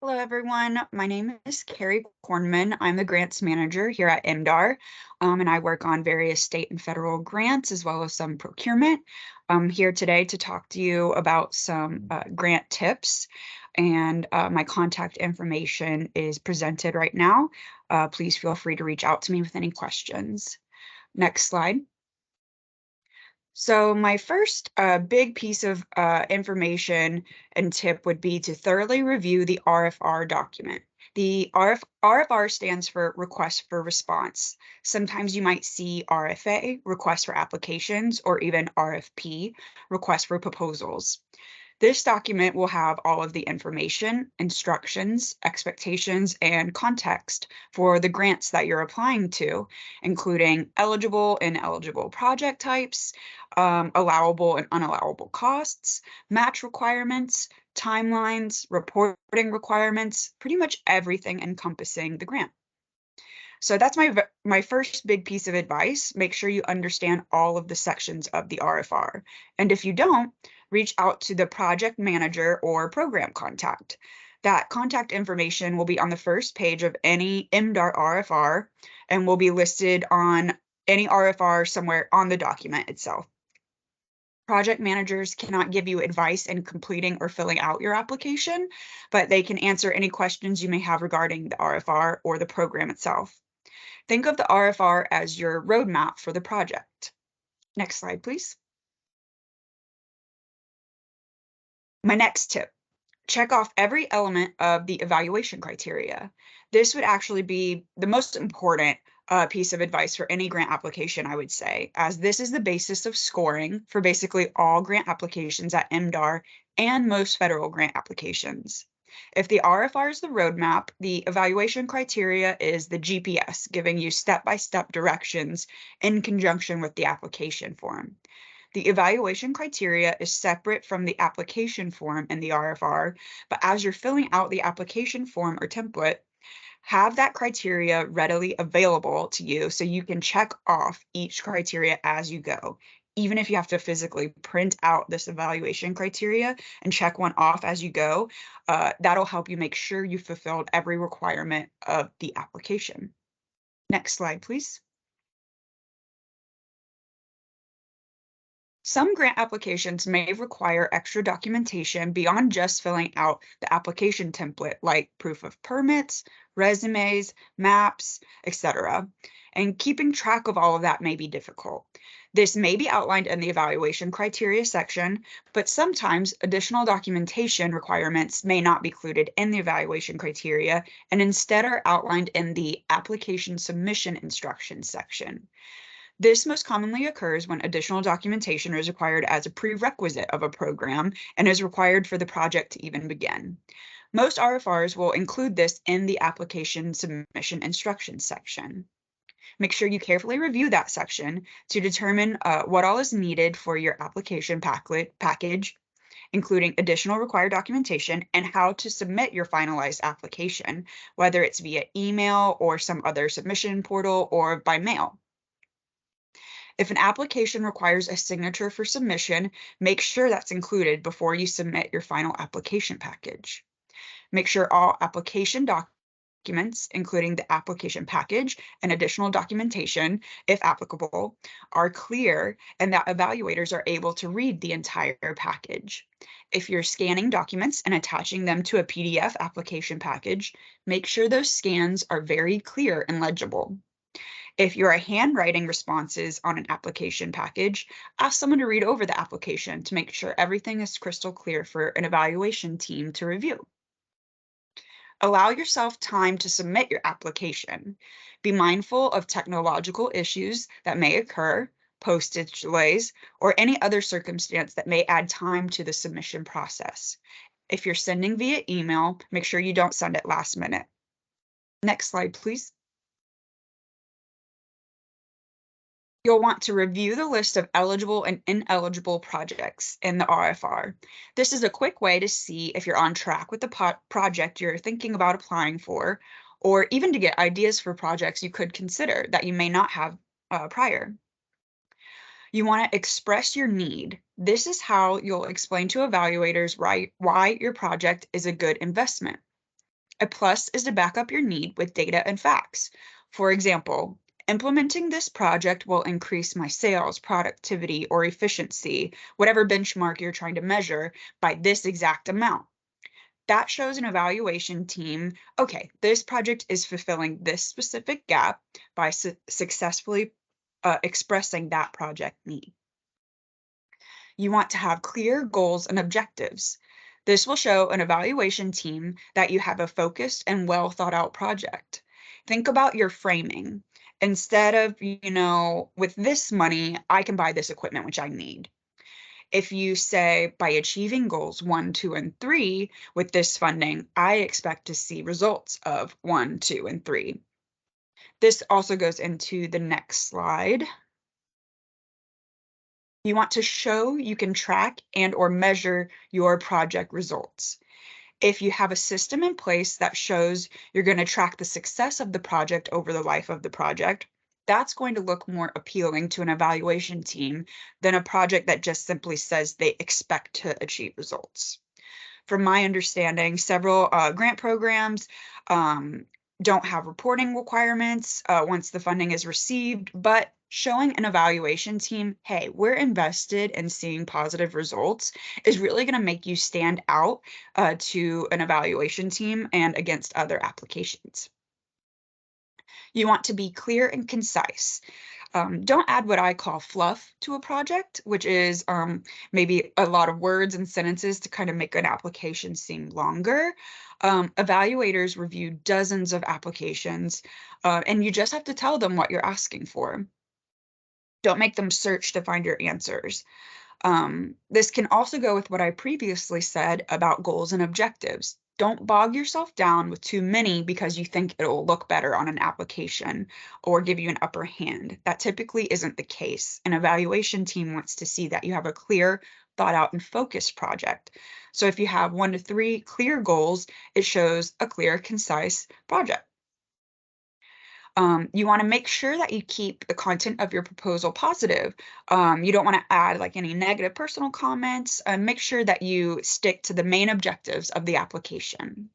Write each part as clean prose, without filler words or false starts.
Hello, everyone. My name is Keri Cornman. I'm the grants manager here at MDAR, and I work on various state and federal grants as well as some procurement. I'm here today to talk to you about some grant tips, and my contact information is presented right now. Please feel free to reach out to me with any questions. Next slide. So my first big piece of information and tip would be to thoroughly review the RFR document. The RFR stands for Request for Response. Sometimes you might see RFA, Request for Applications, or even RFP, Request for Proposals. This document will have all of the information, instructions, expectations, and context for the grants that you're applying to, including eligible and ineligible project types, allowable and unallowable costs, match requirements, timelines, reporting requirements, pretty much everything encompassing the grant. So that's my first big piece of advice. Make sure you understand all of the sections of the RFR. And if you don't, reach out to the project manager or program contact. That contact information will be on the first page of any MDAR RFR and will be listed on any RFR somewhere on the document itself. Project managers cannot give you advice in completing or filling out your application, but they can answer any questions you may have regarding the RFR or the program itself. Think of the RFR as your roadmap for the project. Next slide, please. My next tip, check off every element of the evaluation criteria. This would actually be the most important piece of advice for any grant application, I would say, as this is the basis of scoring for basically all grant applications at MDAR and most federal grant applications. If the RFR is the roadmap, the evaluation criteria is the GPS, giving you step-by-step directions in conjunction with the application form. The evaluation criteria is separate from the application form in the RFR, but as you're filling out the application form or template, have that criteria readily available to you so you can check off each criteria as you go. Even if you have to physically print out this evaluation criteria and check one off as you go, that'll help you make sure you fulfilled every requirement of the application. Next slide, please. Some grant applications may require extra documentation beyond just filling out the application template, like proof of permits, resumes, maps, etc. And keeping track of all of that may be difficult. This may be outlined in the evaluation criteria section, but sometimes additional documentation requirements may not be included in the evaluation criteria and instead are outlined in the application submission instructions section. This most commonly occurs when additional documentation is required as a prerequisite of a program and is required for the project to even begin. Most RFRs will include this in the application submission instructions section. Make sure you carefully review that section to determine what all is needed for your application package, including additional required documentation and how to submit your finalized application, whether it's via email or some other submission portal or by mail. If an application requires a signature for submission, make sure that's included before you submit your final application package. Make sure all application documents, including the application package and additional documentation, if applicable, are clear and that evaluators are able to read the entire package. If you're scanning documents and attaching them to a PDF application package, make sure those scans are very clear and legible. If you're handwriting responses on an application package, ask someone to read over the application to make sure everything is crystal clear for an evaluation team to review. Allow yourself time to submit your application. Be mindful of technological issues that may occur, postage delays, or any other circumstance that may add time to the submission process. If you're sending via email, make sure you don't send it last minute. Next slide, please. You'll want to review the list of eligible and ineligible projects in the RFR. This is a quick way to see if you're on track with the project you're thinking about applying for, or even to get ideas for projects you could consider that you may not have prior. You want to express your need. This is how you'll explain to evaluators why your project is a good investment. A plus is to back up your need with data and facts. For example, implementing this project will increase my sales, productivity, or efficiency, whatever benchmark you're trying to measure, by this exact amount. That shows an evaluation team, okay, this project is fulfilling this specific gap by successfully expressing that project need. You want to have clear goals and objectives. This will show an evaluation team that you have a focused and well thought out project. Think about your framing. Instead of, with this money, I can buy this equipment, which I need. If you say, by achieving goals 1, 2, and 3 with this funding, I expect to see results of 1, 2, and 3. This also goes into the next slide. You want to show you can track and or measure your project results. If you have a system in place that shows you're going to track the success of the project over the life of the project, that's going to look more appealing to an evaluation team than a project that just simply says they expect to achieve results. From my understanding, several grant programs don't have reporting requirements once the funding is received, but showing an evaluation team, hey, we're invested in seeing positive results, is really going to make you stand out to an evaluation team and against other applications. You want to be clear and concise. Don't add what I call fluff to a project, which is maybe a lot of words and sentences to kind of make an application seem longer. Evaluators review dozens of applications, and you just have to tell them what you're asking for. Don't make them search to find your answers. This can also go with what I previously said about goals and objectives. Don't bog yourself down with too many because you think it will look better on an application or give you an upper hand. That typically isn't the case. An evaluation team wants to see that you have a clear, thought out, and focused project. So if you have 1 to 3 clear goals, it shows a clear, concise project. You want to make sure that you keep the content of your proposal positive. You don't want to add like any negative personal comments. Make sure that you stick to the main objectives of the application.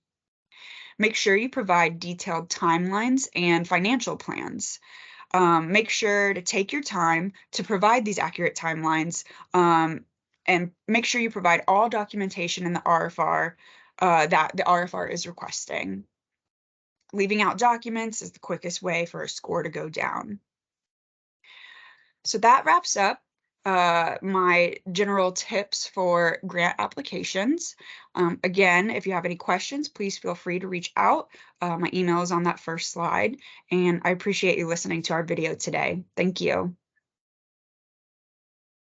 Make sure you provide detailed timelines and financial plans. Make sure to take your time to provide these accurate timelines, and make sure you provide all documentation in the RFR that the RFR is requesting. Leaving out documents is the quickest way for a score to go down. So that wraps up my general tips for grant applications. Again, if you have any questions, please feel free to reach out. My email is on that first slide, and I appreciate you listening to our video today. Thank you.